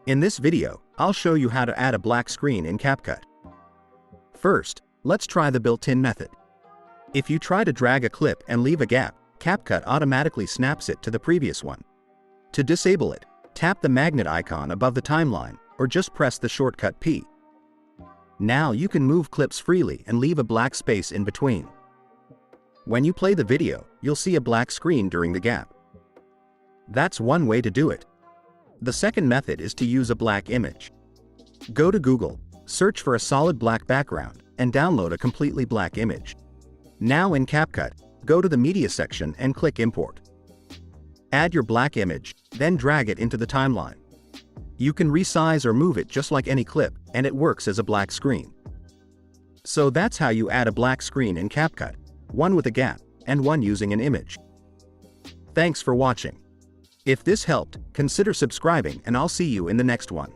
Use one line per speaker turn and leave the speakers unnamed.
In this video, I'll show you how to add a black screen in CapCut. First, let's try the built-in method. If you try to drag a clip and leave a gap, CapCut automatically snaps it to the previous one. To disable it, tap the magnet icon above the timeline, or just press the shortcut P. Now you can move clips freely and leave a black space in between. When you play the video, you'll see a black screen during the gap. That's one way to do it. The second method is to use a black image. Go to Google, search for a solid black background, and download a completely black image. Now in CapCut, go to the Media section and click Import. Add your black image, then drag it into the timeline. You can resize or move it just like any clip, and it works as a black screen. So that's how you add a black screen in CapCut, one with a gap, and one using an image. Thanks for watching. If this helped, consider subscribing and I'll see you in the next one.